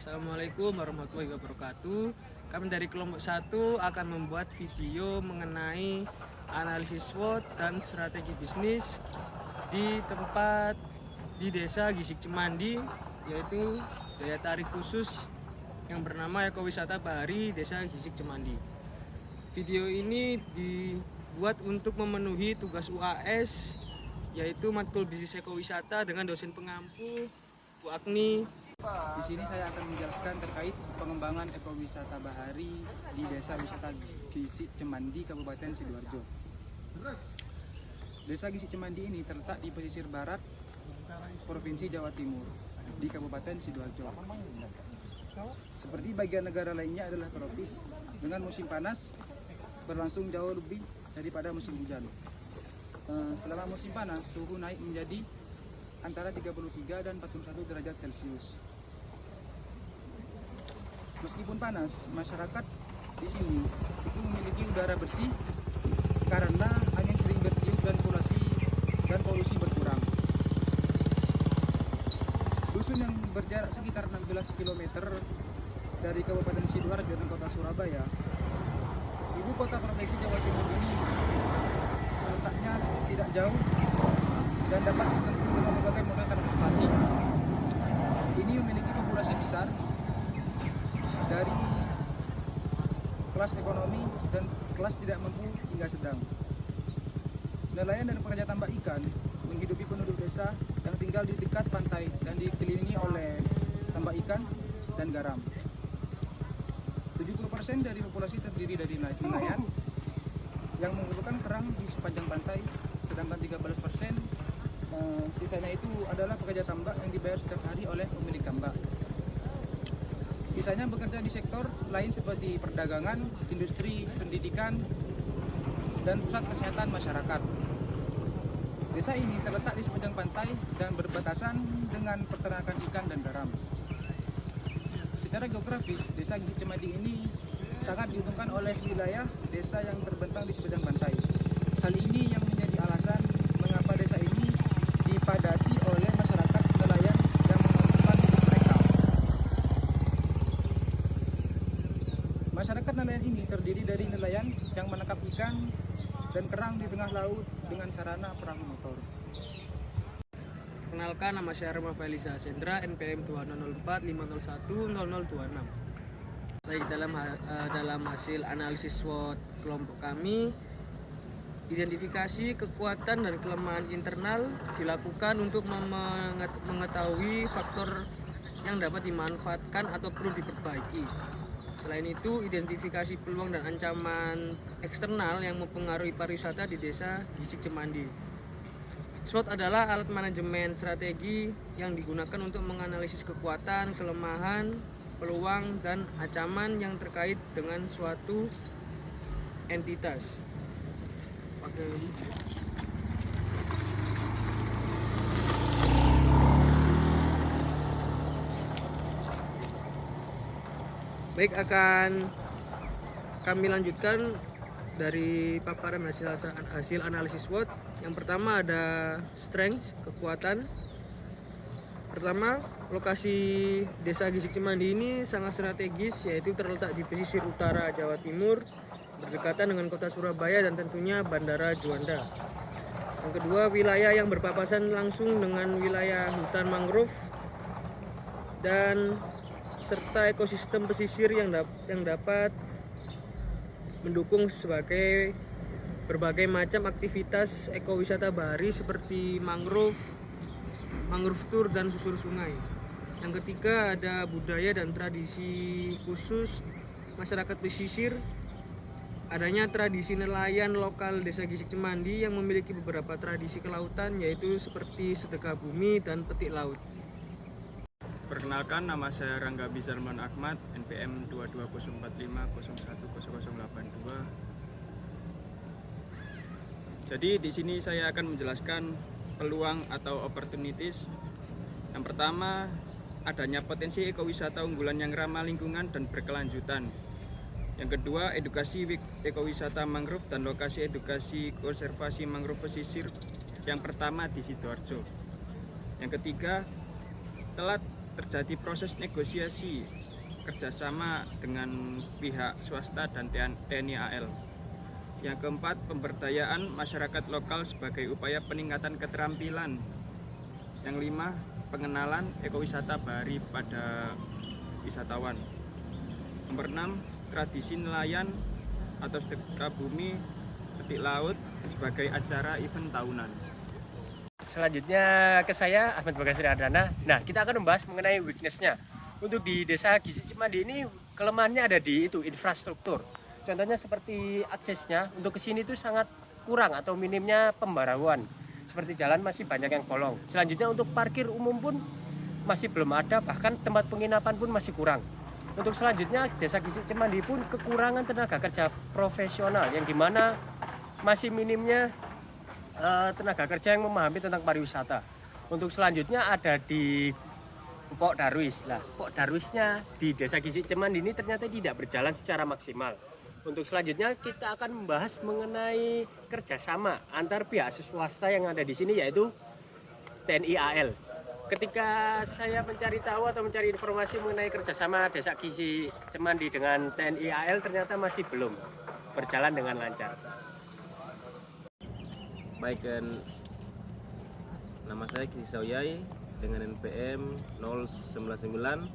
Assalamualaikum warahmatullahi wabarakatuh. Kami dari kelompok 1 akan membuat video mengenai analisis SWOT dan strategi bisnis di tempat di desa Gisik Cemandi, yaitu daya tarik khusus yang bernama Ekowisata Bahari Desa Gisik Cemandi. Video ini dibuat untuk memenuhi tugas UAS, yaitu matkul bisnis ekowisata dengan dosen pengampu Bu Agni. Di sini saya akan menjelaskan terkait pengembangan ekowisata bahari di Desa Wisata Gisik Cemandi, Kabupaten Sidoarjo. Desa Gisik Cemandi ini terletak di pesisir barat Provinsi Jawa Timur, di Kabupaten Sidoarjo. Seperti bagian negara lainnya adalah tropis, dengan musim panas berlangsung jauh lebih daripada musim hujan. Selama musim panas, suhu naik menjadi antara 33 dan 41 derajat Celcius. Meskipun panas, masyarakat di sini itu memiliki udara bersih karena angin sering bertiup dan polusi berkurang. Dusun yang berjarak sekitar 16 km dari Kabupaten Sidoarjo dan Kota Surabaya, ibu kota provinsi Jawa Timur ini letaknya tidak jauh dan dapat ditempuh dengan berbagai moda transportasi. Ini memiliki populasi besar dari kelas ekonomi dan kelas tidak mampu hingga sedang. Nelayan dan pekerja tambak ikan menghidupi penduduk desa yang tinggal di dekat pantai dan dikelilingi oleh tambak ikan dan garam. 70% dari populasi terdiri dari nelayan yang mengumpulkan kerang di sepanjang pantai, sedangkan 13% sisanya itu adalah pekerja tambak yang dibayar setiap hari oleh pemilik tambak. Sisanya bekerja di sektor lain seperti perdagangan, industri, pendidikan, dan pusat kesehatan masyarakat. Desa ini terletak di sepanjang pantai dan berbatasan dengan peternakan ikan dan garam. Secara geografis, Desa Gisik Cemandi ini sangat diuntungkan oleh wilayah desa yang terbentang di sepanjang pantai. Hal ini yang menjadi alasan mengapa desa ini dipadati oleh masyarakat nelayan yang mengumpulkan mereka. Masyarakat nelayan ini terdiri dari nelayan yang menangkap ikan dan kerang di tengah laut dengan sarana perahu motor. Perkenalkan, nama saya Rama Felisa Sendra, NPM 2004510026. Baik, dalam hasil analisis SWOT kelompok kami, identifikasi kekuatan dan kelemahan internal dilakukan untuk mengetahui faktor yang dapat dimanfaatkan atau perlu diperbaiki. Selain itu, identifikasi peluang dan ancaman eksternal yang mempengaruhi pariwisata di Desa Gisik Cemandi. SWOT adalah alat manajemen strategi yang digunakan untuk menganalisis kekuatan, kelemahan, peluang, dan ancaman yang terkait dengan suatu entitas. Baik, akan kami lanjutkan dari paparan hasil analisis SWOT. Yang pertama ada strength, kekuatan. Pertama, lokasi Desa Gisik Cemandi ini sangat strategis, yaitu terletak di pesisir utara Jawa Timur, berdekatan dengan kota Surabaya dan tentunya Bandara Juanda. Yang kedua, wilayah yang berpapasan langsung dengan wilayah hutan mangrove dan serta ekosistem pesisir yang dapat mendukung sebagai berbagai macam aktivitas ekowisata bahari seperti mangrove tour dan susur sungai. Yang ketiga, ada budaya dan tradisi khusus masyarakat pesisir. Adanya tradisi nelayan lokal Desa Gisik Cemandi yang memiliki beberapa tradisi kelautan, yaitu seperti sedekah bumi dan petik laut. Perkenalkan, nama saya Rangga Bizarman Ahmad, NPM 22045010082. Jadi di sini saya akan menjelaskan peluang atau opportunities. Yang pertama, adanya potensi ekowisata unggulan yang ramah lingkungan dan berkelanjutan. Yang kedua, edukasi ekowisata mangrove dan lokasi edukasi konservasi mangrove pesisir yang pertama di Sidoarjo. Yang ketiga, telat terjadi proses negosiasi kerjasama dengan pihak swasta dan TNI AL. Yang keempat, pemberdayaan masyarakat lokal sebagai upaya peningkatan keterampilan. Yang kelima, pengenalan ekowisata bahari pada wisatawan. Nomor 6, tradisi nelayan atau setrika bumi petik laut sebagai acara event tahunan. Selanjutnya ke saya, Ahmad Bagasri Ardana. Nah, kita akan membahas mengenai weakness-nya. Untuk di Desa Gisik Cimandi ini kelemahannya ada di infrastruktur. Contohnya seperti aksesnya untuk ke sini itu sangat kurang atau minimnya pembaruan. Seperti jalan masih banyak yang bolong. Selanjutnya untuk parkir umum pun masih belum ada, bahkan tempat penginapan pun masih kurang. Untuk selanjutnya Desa Gisik Cimandi pun kekurangan tenaga kerja profesional yang dimana masih minimnya tenaga kerja yang memahami tentang pariwisata. Untuk selanjutnya ada di Pok Darwis. Lah, Pok Darwisnya di Desa Gisik Cimandi ini ternyata tidak berjalan secara maksimal. Untuk selanjutnya kita akan membahas mengenai kerjasama antar pihak swasta yang ada di sini, yaitu TNI AL. Ketika saya mencari tahu atau mencari informasi mengenai kerjasama Desa Gisik Cimandi dengan TNI AL, ternyata masih belum berjalan dengan lancar. Baik, nama saya Kisi Sawyai dengan NPM 099.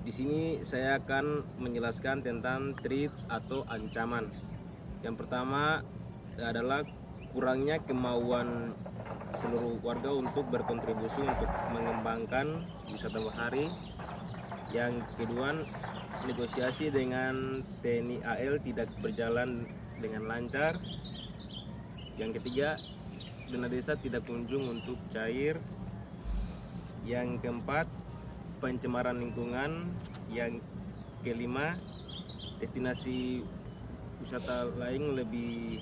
Di sini saya akan menjelaskan tentang threats atau ancaman. Yang pertama adalah kurangnya kemauan seluruh warga untuk berkontribusi untuk mengembangkan wisata bahari. Yang kedua, negosiasi dengan TNI AL tidak berjalan dengan lancar. Yang ketiga, dana desa tidak kunjung untuk cair. Yang keempat, pencemaran lingkungan. Yang kelima, destinasi wisata lain lebih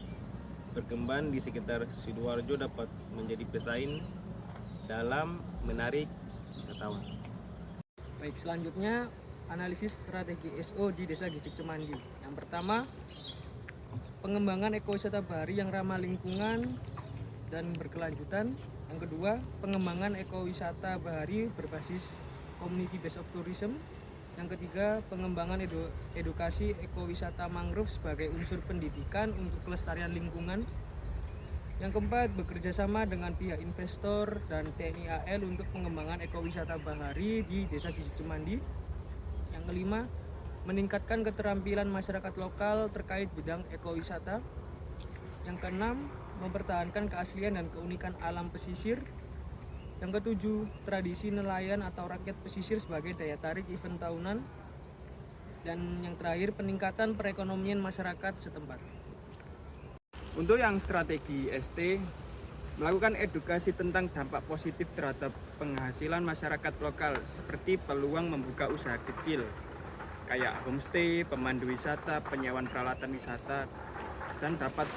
berkembang di sekitar Sidoarjo dapat menjadi pesaing dalam menarik wisatawan. Baik, selanjutnya analisis strategi SO di Desa Gisik Cimandi. Yang pertama, pengembangan ekowisata bahari yang ramah lingkungan dan berkelanjutan. Yang kedua, pengembangan ekowisata bahari berbasis community based of tourism. Yang ketiga, pengembangan edukasi ekowisata mangrove sebagai unsur pendidikan untuk kelestarian lingkungan. Yang keempat, bekerja sama dengan pihak investor dan TNI AL untuk pengembangan ekowisata bahari di Desa Gisik Cimandi. Yang kelima, meningkatkan keterampilan masyarakat lokal terkait bidang ekowisata. Yang keenam, mempertahankan keaslian dan keunikan alam pesisir. Yang ketujuh, tradisi nelayan atau rakyat pesisir sebagai daya tarik event tahunan. Dan yang terakhir, peningkatan perekonomian masyarakat setempat. Untuk yang strategi ST, melakukan edukasi tentang dampak positif terhadap penghasilan masyarakat lokal seperti peluang membuka usaha kecil kayak homestay, pemandu wisata, penyewaan peralatan wisata, dan dapat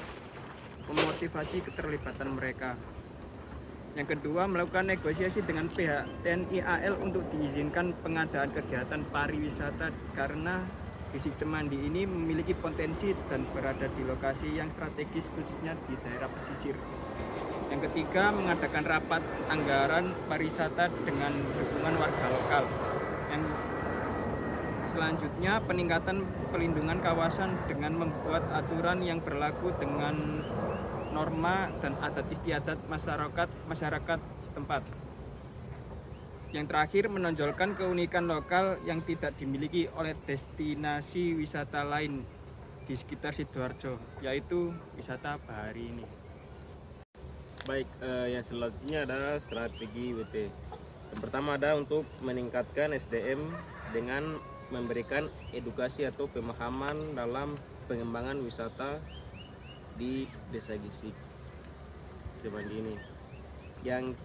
memotivasi keterlibatan mereka. Yang kedua, melakukan negosiasi dengan pihak TNI AL untuk diizinkan pengadaan kegiatan pariwisata karena Gisik Cimandi ini memiliki potensi dan berada di lokasi yang strategis khususnya di daerah pesisir. Yang ketiga, mengadakan rapat anggaran pariwisata dengan dukungan warga lokal. Yang selanjutnya, peningkatan pelindungan kawasan dengan membuat aturan yang berlaku dengan norma dan adat istiadat masyarakat setempat. Yang terakhir, menonjolkan keunikan lokal yang tidak dimiliki oleh destinasi wisata lain di sekitar Sidoarjo, yaitu wisata bahari ini. Baik, yang selanjutnya adalah strategi WT. Yang pertama ada untuk meningkatkan SDM dengan memberikan edukasi atau pemahaman dalam pengembangan wisata di Desa Gisik Cimandi ini. Yang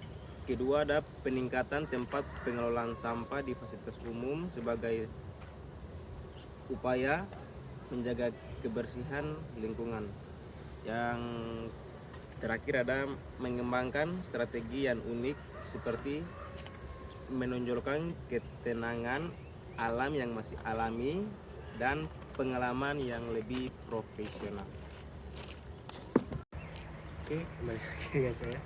kedua ada peningkatan tempat pengelolaan sampah di fasilitas umum sebagai upaya menjaga kebersihan lingkungan. Yang terakhir ada mengembangkan strategi yang unik seperti menonjolkan ketenangan alam yang masih alami dan pengalaman yang lebih profesional. Oke, kembali lagi dengan saya.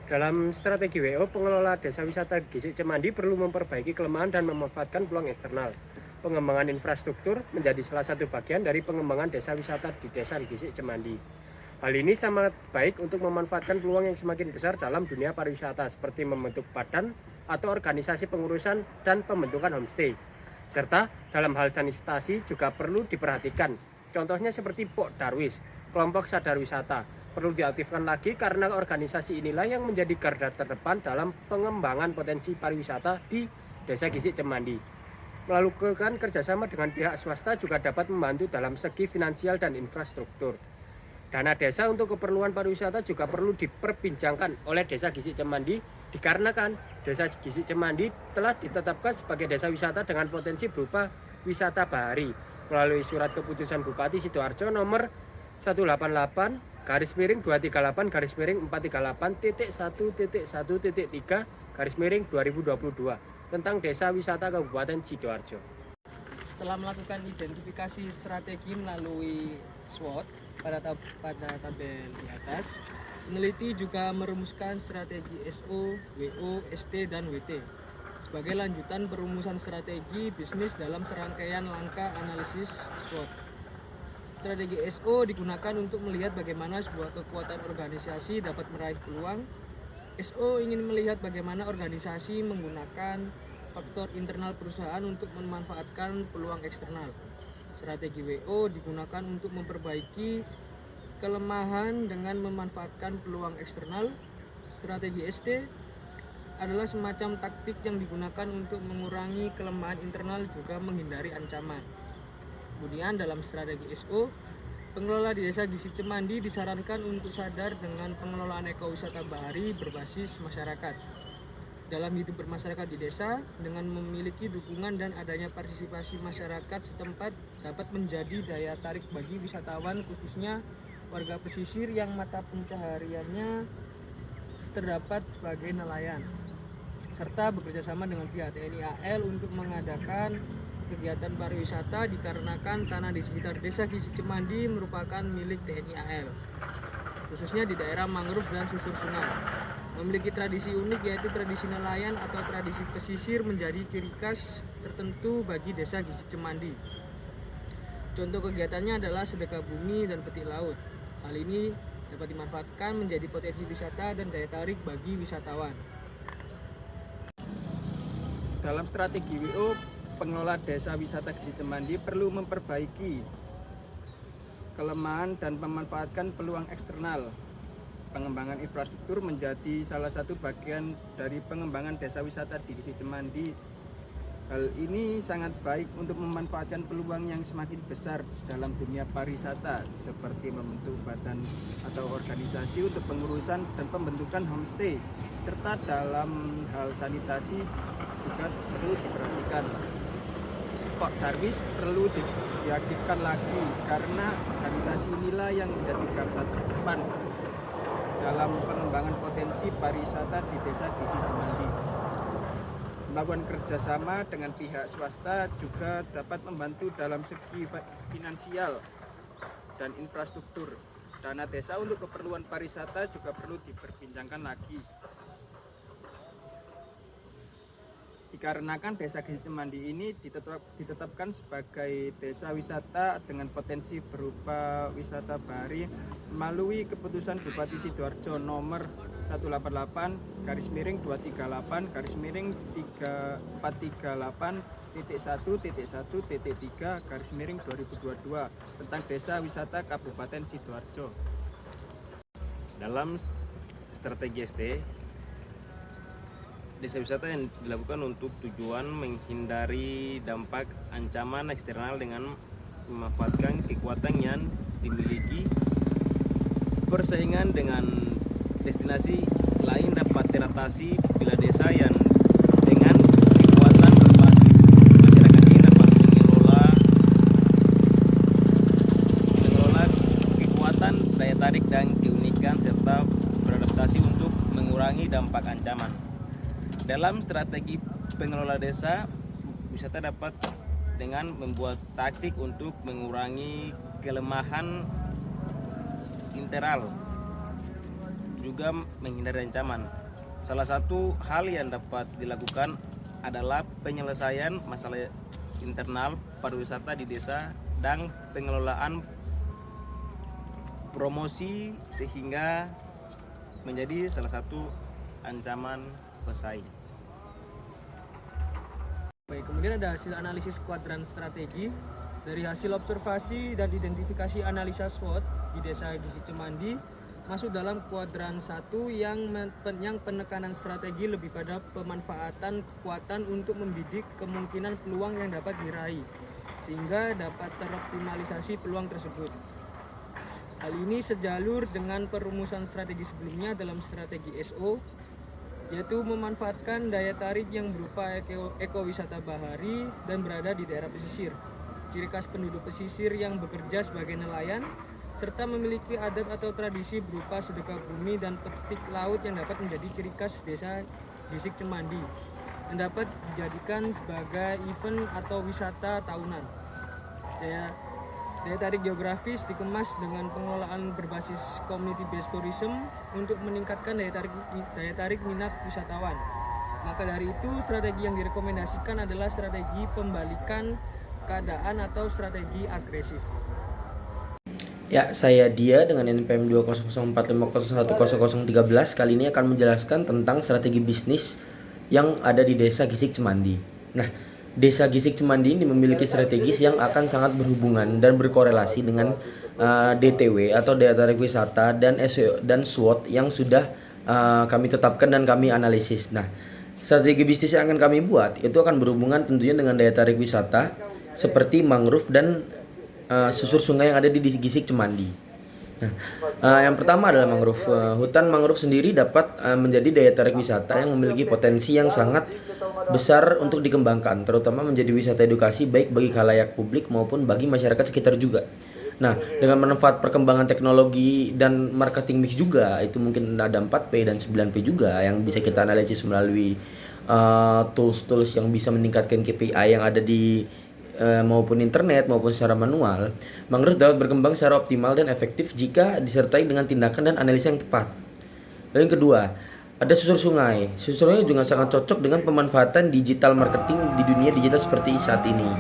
Dalam strategi WO, pengelola desa wisata Gisik Cemandi perlu memperbaiki kelemahan dan memanfaatkan peluang eksternal. Pengembangan infrastruktur menjadi salah satu bagian dari pengembangan desa wisata di desa Gisik Cemandi. Hal ini sangat baik untuk memanfaatkan peluang yang semakin besar dalam dunia pariwisata, seperti membentuk badan atau organisasi pengurusan dan pembentukan homestay. Serta dalam hal sanitasi juga perlu diperhatikan. Contohnya seperti Pok Darwis, kelompok sadar wisata, perlu diaktifkan lagi karena organisasi inilah yang menjadi garda terdepan dalam pengembangan potensi pariwisata di Desa Gisik Cemandi. Melakukan kerjasama dengan pihak swasta juga dapat membantu dalam segi finansial dan infrastruktur. Dana desa untuk keperluan pariwisata juga perlu diperbincangkan oleh Desa Gisik Cemandi dikarenakan Desa Gisik Cemandi telah ditetapkan sebagai desa wisata dengan potensi berupa wisata bahari melalui surat keputusan Bupati Sidoarjo nomor 188/4/438.1.1.3 tentang Desa Wisata Kabupaten Sidoarjo. Setelah melakukan identifikasi strategi melalui SWOT pada tabel di atas, peneliti juga merumuskan strategi SO, WO, ST, dan WT sebagai lanjutan perumusan strategi bisnis dalam serangkaian langkah analisis SWOT. Strategi SO digunakan untuk melihat bagaimana sebuah kekuatan organisasi dapat meraih peluang. SO ingin melihat bagaimana organisasi menggunakan faktor internal perusahaan untuk memanfaatkan peluang eksternal. Strategi WO digunakan untuk memperbaiki kelemahan dengan memanfaatkan peluang eksternal. Strategi ST adalah semacam taktik yang digunakan untuk mengurangi kelemahan internal juga menghindari ancaman. Kemudian dalam strategi SO, pengelola di Desa Gisik Cemandi disarankan untuk sadar dengan pengelolaan ekowisata bahari berbasis masyarakat. Dalam hidup bermasyarakat di desa, dengan memiliki dukungan dan adanya partisipasi masyarakat setempat dapat menjadi daya tarik bagi wisatawan, khususnya warga pesisir yang mata pencahariannya terdapat sebagai nelayan, serta bekerjasama dengan pihak TNI AL untuk mengadakan kegiatan pariwisata dikarenakan tanah di sekitar Desa Gisik Cemandi merupakan milik TNI AL, khususnya di daerah mangrove dan susur sungai. Memiliki tradisi unik yaitu tradisi nelayan atau tradisi pesisir menjadi ciri khas tertentu bagi Desa Gisik Cemandi. Contoh kegiatannya adalah sedekah bumi dan petik laut. Hal ini dapat dimanfaatkan menjadi potensi wisata dan daya tarik bagi wisatawan. Dalam strategi WO, pengelola desa wisata Gisik Cemandi perlu memperbaiki kelemahan dan memanfaatkan peluang eksternal. Pengembangan infrastruktur menjadi salah satu bagian dari pengembangan desa wisata di Gisik Cemandi. Hal ini sangat baik untuk memanfaatkan peluang yang semakin besar dalam dunia pariwisata, seperti membentuk badan atau organisasi untuk pengurusan dan pembentukan homestay, serta dalam hal sanitasi juga perlu diperhatikan. Pok Darwis perlu diaktifkan lagi karena organisasi inilah yang menjadi garda terdepan dalam pengembangan potensi pariwisata di Desa Gisik Cemandi. Melakukan kerjasama dengan pihak swasta juga dapat membantu dalam segi finansial dan infrastruktur. Dana desa untuk keperluan pariwisata juga perlu diperbincangkan lagi. Dikarenakan Desa Gisik Cemandi ini ditetapkan sebagai desa wisata dengan potensi berupa wisata bahari melalui keputusan Bupati Sidoarjo nomor 188/438.1.1.3/2022 tentang Desa Wisata Kabupaten Sidoarjo. Dalam strategi ST, desa wisata yang dilakukan untuk tujuan menghindari dampak ancaman eksternal dengan memanfaatkan kekuatan yang dimiliki, persaingan dengan destinasi lain dapat teratasi bila desa yang dengan kekuatan berbasis masyarakat ini dapat mengelola kekuatan, daya tarik dan keunikan serta beradaptasi untuk mengurangi dampak ancaman. Dalam strategi pengelola desa wisata dapat dengan membuat taktik untuk mengurangi kelemahan internal juga menghindari ancaman. Salah satu hal yang dapat dilakukan adalah penyelesaian masalah internal pariwisata di desa dan pengelolaan promosi sehingga menjadi salah satu ancaman pesaing. Baik, kemudian ada hasil analisis kuadran strategi. Dari hasil observasi dan identifikasi analisa SWOT di Desa Gisik Cemandi masuk dalam kuadran 1 yang penekanan strategi lebih pada pemanfaatan kekuatan untuk membidik kemungkinan peluang yang dapat diraih sehingga dapat teroptimalisasi peluang tersebut. Hal ini sejalur dengan perumusan strategi sebelumnya dalam strategi SO, yaitu memanfaatkan daya tarik yang berupa ekowisata bahari dan berada di daerah pesisir, ciri khas penduduk pesisir yang bekerja sebagai nelayan, serta memiliki adat atau tradisi berupa sedekah bumi dan petik laut yang dapat menjadi ciri khas Desa Gisik Cemandi, yang dapat dijadikan sebagai event atau wisata tahunan. Daya tarik geografis dikemas dengan pengelolaan berbasis community based tourism untuk meningkatkan daya tarik minat wisatawan. Maka dari itu, strategi yang direkomendasikan adalah strategi pembalikan keadaan atau strategi agresif. Ya, saya Dia dengan NPM 20045010013 kali ini akan menjelaskan tentang strategi bisnis yang ada di Desa Gisik Cemandi. Nah, Desa Gisik Cemandi ini memiliki strategis yang akan sangat berhubungan dan berkorelasi dengan DTW atau daya tarik wisata dan SEO dan SWOT yang sudah kami tetapkan dan kami analisis. Nah, strategi bisnis yang akan kami buat itu akan berhubungan tentunya dengan daya tarik wisata seperti mangrove dan susur sungai yang ada di Gisik Cemandi. Nah, yang pertama adalah mangrove. Hutan mangrove sendiri dapat menjadi daya tarik wisata yang memiliki potensi yang sangat besar untuk dikembangkan, terutama menjadi wisata edukasi baik bagi khalayak publik maupun bagi masyarakat sekitar juga. Nah, dengan manfaat perkembangan teknologi dan marketing mix juga, itu mungkin ada 4P dan 9P juga yang bisa kita analisis melalui tools-tools yang bisa meningkatkan KPI yang ada di maupun internet maupun secara manual. Mangrove dapat berkembang secara optimal dan efektif jika disertai dengan tindakan dan analisa yang tepat. Lalu yang kedua, ada susur sungai. Susur sungai juga sangat cocok dengan pemanfaatan digital marketing di dunia digital seperti saat ini.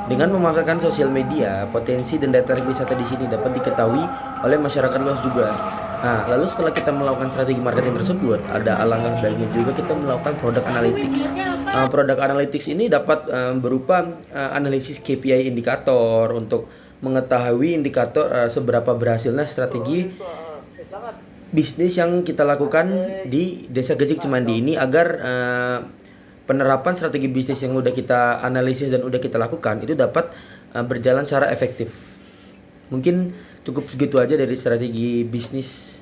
Dengan memanfaatkan sosial media, potensi dan daya tarik wisata di sini dapat diketahui oleh masyarakat luas juga. Nah, lalu setelah kita melakukan strategi marketing tersebut, ada alangkah baiknya juga kita melakukan product analytics. Product analytics ini dapat berupa analisis KPI indikator untuk mengetahui indikator seberapa berhasilnya strategi bisnis yang kita lakukan di Desa Gisik Cemandi ini agar penerapan strategi bisnis yang udah kita analisis dan udah kita lakukan itu dapat berjalan secara efektif. Mungkin cukup segitu aja dari strategi bisnis